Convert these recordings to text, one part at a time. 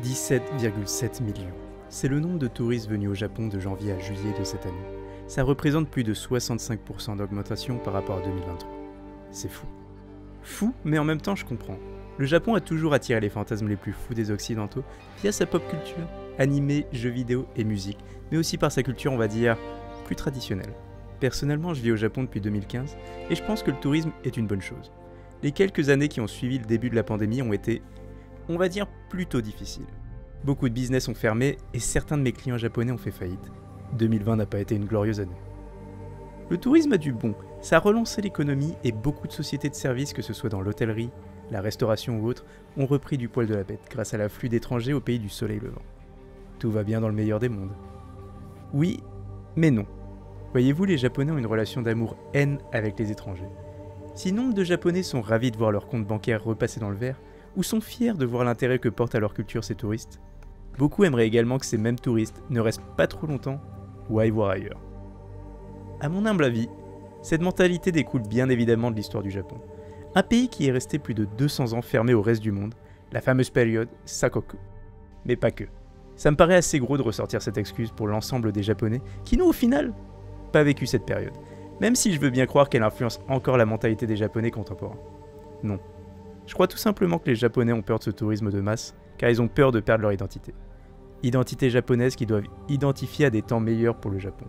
17,7 millions. C'est le nombre de touristes venus au Japon de janvier à juillet de cette année. Ça représente plus de 65% d'augmentation par rapport à 2023. C'est fou. Fou, mais en même temps je comprends. Le Japon a toujours attiré les fantasmes les plus fous des occidentaux via sa pop culture, animé, jeux vidéo et musique, mais aussi par sa culture on va dire plus traditionnelle. Personnellement je vis au Japon depuis 2015 et je pense que le tourisme est une bonne chose. Les quelques années qui ont suivi le début de la pandémie ont été, on va dire, plutôt difficiles. Beaucoup de business ont fermé et certains de mes clients japonais ont fait faillite. 2020 n'a pas été une glorieuse année. Le tourisme a du bon, ça a relancé l'économie et beaucoup de sociétés de services, que ce soit dans l'hôtellerie, la restauration ou autre, ont repris du poil de la bête grâce à l'afflux d'étrangers au pays du soleil levant. Tout va bien dans le meilleur des mondes. Oui, mais non. Voyez-vous, les Japonais ont une relation d'amour-haine avec les étrangers. Si nombre de Japonais sont ravis de voir leur compte bancaire repasser dans le vert, ou sont fiers de voir l'intérêt que portent à leur culture ces touristes, beaucoup aimeraient également que ces mêmes touristes ne restent pas trop longtemps ou aillent voir ailleurs. À mon humble avis, cette mentalité découle bien évidemment de l'histoire du Japon. Un pays qui est resté plus de 200 ans fermé au reste du monde, la fameuse période Sakoku. Mais pas que. Ça me paraît assez gros de ressortir cette excuse pour l'ensemble des Japonais qui n'ont au final pas vécu cette période, même si je veux bien croire qu'elle influence encore la mentalité des Japonais contemporains. Non. Je crois tout simplement que les Japonais ont peur de ce tourisme de masse, car ils ont peur de perdre leur identité. Identité japonaise qu'ils doivent identifier à des temps meilleurs pour le Japon.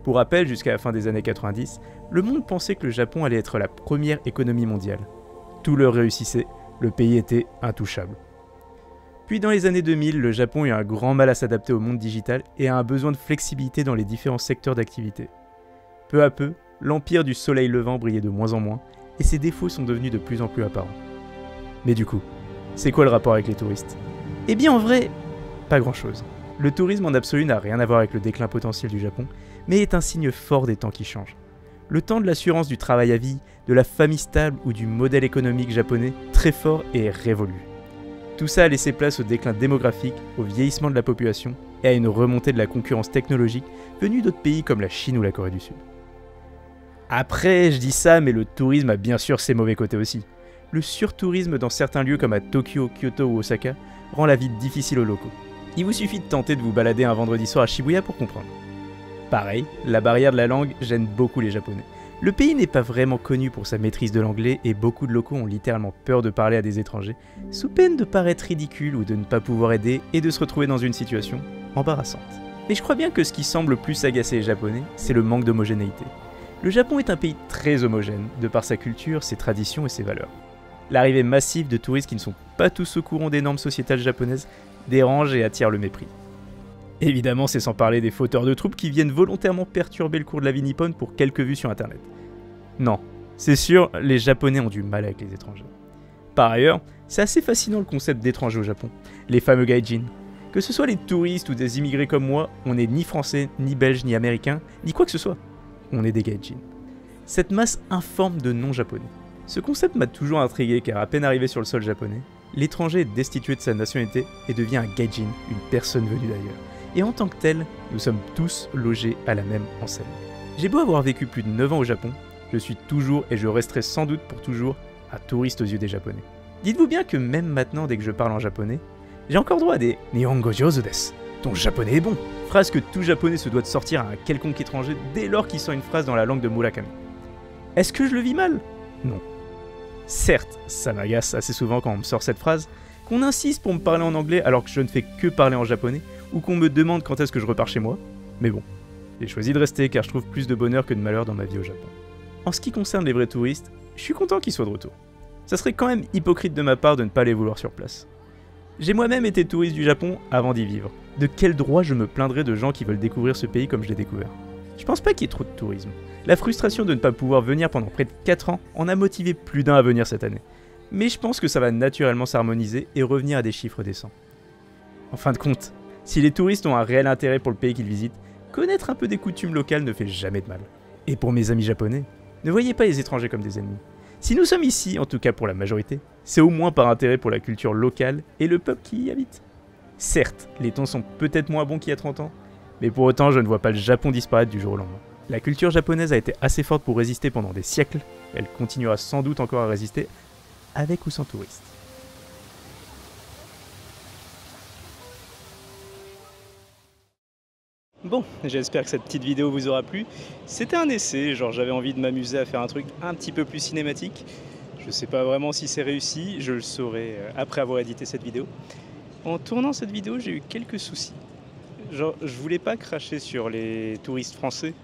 Pour rappel, jusqu'à la fin des années 90, le monde pensait que le Japon allait être la première économie mondiale. Tout leur réussissait, le pays était intouchable. Puis dans les années 2000, le Japon a eu un grand mal à s'adapter au monde digital et a un besoin de flexibilité dans les différents secteurs d'activité. Peu à peu, l'empire du soleil levant brillait de moins en moins, et ses défauts sont devenus de plus en plus apparents. Mais du coup, c'est quoi le rapport avec les touristes ? Eh bien en vrai, pas grand chose. Le tourisme en absolu n'a rien à voir avec le déclin potentiel du Japon, mais est un signe fort des temps qui changent. Le temps de l'assurance du travail à vie, de la famille stable ou du modèle économique japonais très fort et révolu. Tout ça a laissé place au déclin démographique, au vieillissement de la population et à une remontée de la concurrence technologique venue d'autres pays comme la Chine ou la Corée du Sud. Après, je dis ça, mais le tourisme a bien sûr ses mauvais côtés aussi. Le surtourisme dans certains lieux comme à Tokyo, Kyoto ou Osaka rend la vie difficile aux locaux. Il vous suffit de tenter de vous balader un vendredi soir à Shibuya pour comprendre. Pareil, la barrière de la langue gêne beaucoup les Japonais. Le pays n'est pas vraiment connu pour sa maîtrise de l'anglais et beaucoup de locaux ont littéralement peur de parler à des étrangers, sous peine de paraître ridicule ou de ne pas pouvoir aider et de se retrouver dans une situation embarrassante. Mais je crois bien que ce qui semble plus agacer les Japonais, c'est le manque d'homogénéité. Le Japon est un pays très homogène, de par sa culture, ses traditions et ses valeurs. L'arrivée massive de touristes qui ne sont pas tous au courant des normes sociétales japonaises dérange et attire le mépris. Évidemment, c'est sans parler des fauteurs de troupes qui viennent volontairement perturber le cours de la vie nippone pour quelques vues sur internet. Non, c'est sûr, les Japonais ont du mal avec les étrangers. Par ailleurs, c'est assez fascinant le concept d'étrangers au Japon, les fameux gaijin. Que ce soit les touristes ou des immigrés comme moi, on n'est ni français, ni belge, ni américain, ni quoi que ce soit. On est des gaijin. Cette masse informe de non-japonais. Ce concept m'a toujours intrigué car à peine arrivé sur le sol japonais, l'étranger est destitué de sa nationalité et devient un gaijin, une personne venue d'ailleurs. Et en tant que tel, nous sommes tous logés à la même enseigne. J'ai beau avoir vécu plus de 9 ans au Japon, je suis toujours et je resterai sans doute pour toujours un touriste aux yeux des Japonais. Dites-vous bien que même maintenant, dès que je parle en japonais, j'ai encore droit à des Nihongo jozu desu, ton japonais est bon, phrase que tout japonais se doit de sortir à un quelconque étranger dès lors qu'il sort une phrase dans la langue de Murakami. Est-ce que je le vis mal ? Non. Certes, ça m'agace assez souvent quand on me sort cette phrase, qu'on insiste pour me parler en anglais alors que je ne fais que parler en japonais, ou qu'on me demande quand est-ce que je repars chez moi, mais bon, j'ai choisi de rester car je trouve plus de bonheur que de malheur dans ma vie au Japon. En ce qui concerne les vrais touristes, je suis content qu'ils soient de retour. Ça serait quand même hypocrite de ma part de ne pas les vouloir sur place. J'ai moi-même été touriste du Japon avant d'y vivre. De quel droit je me plaindrais de gens qui veulent découvrir ce pays comme je l'ai découvert ? Je pense pas qu'il y ait trop de tourisme. La frustration de ne pas pouvoir venir pendant près de 4 ans en a motivé plus d'un à venir cette année. Mais je pense que ça va naturellement s'harmoniser et revenir à des chiffres décents. En fin de compte, si les touristes ont un réel intérêt pour le pays qu'ils visitent, connaître un peu des coutumes locales ne fait jamais de mal. Et pour mes amis japonais, ne voyez pas les étrangers comme des ennemis. Si nous sommes ici, en tout cas pour la majorité, c'est au moins par intérêt pour la culture locale et le peuple qui y habite. Certes, les temps sont peut-être moins bons qu'il y a 30 ans, mais pour autant je ne vois pas le Japon disparaître du jour au lendemain. La culture japonaise a été assez forte pour résister pendant des siècles, elle continuera sans doute encore à résister, avec ou sans touristes. Bon, j'espère que cette petite vidéo vous aura plu. C'était un essai, genre j'avais envie de m'amuser à faire un truc un petit peu plus cinématique. Je sais pas vraiment si c'est réussi, je le saurai après avoir édité cette vidéo. En tournant cette vidéo, j'ai eu quelques soucis. Genre, je voulais pas cracher sur les touristes français,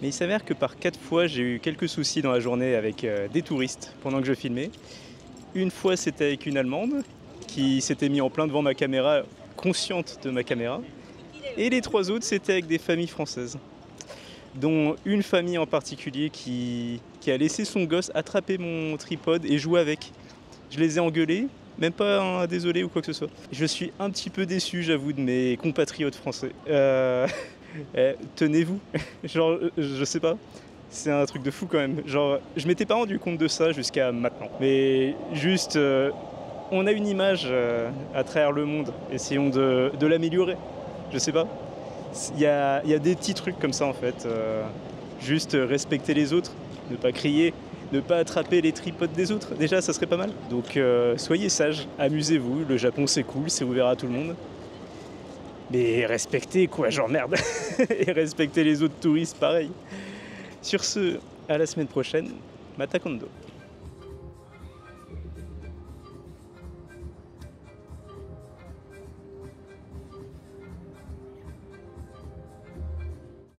mais il s'avère que par 4 fois, j'ai eu quelques soucis dans la journée avec des touristes pendant que je filmais. Une fois, c'était avec une Allemande qui s'était mise en plein devant ma caméra, consciente de ma caméra. Et les 3 autres, c'était avec des familles françaises, dont une famille en particulier qui a laissé son gosse attraper mon tripode et jouer avec. Je les ai engueulés, même pas un désolé ou quoi que ce soit. Je suis un petit peu déçu, j'avoue, de mes compatriotes français. Tenez-vous, genre, je sais pas, c'est un truc de fou quand même. Genre, je m'étais pas rendu compte de ça jusqu'à maintenant. Mais juste, on a une image à travers le monde, essayons de l'améliorer. Je sais pas. Il y a des petits trucs comme ça en fait. Juste respecter les autres, ne pas crier, ne pas attraper les tripodes des autres. Déjà, ça serait pas mal. Donc soyez sages, amusez-vous. Le Japon c'est cool, c'est ouvert à tout le monde. Mais respectez quoi, genre merde. Et respectez les autres touristes pareil. Sur ce, à la semaine prochaine. Mata Kondo.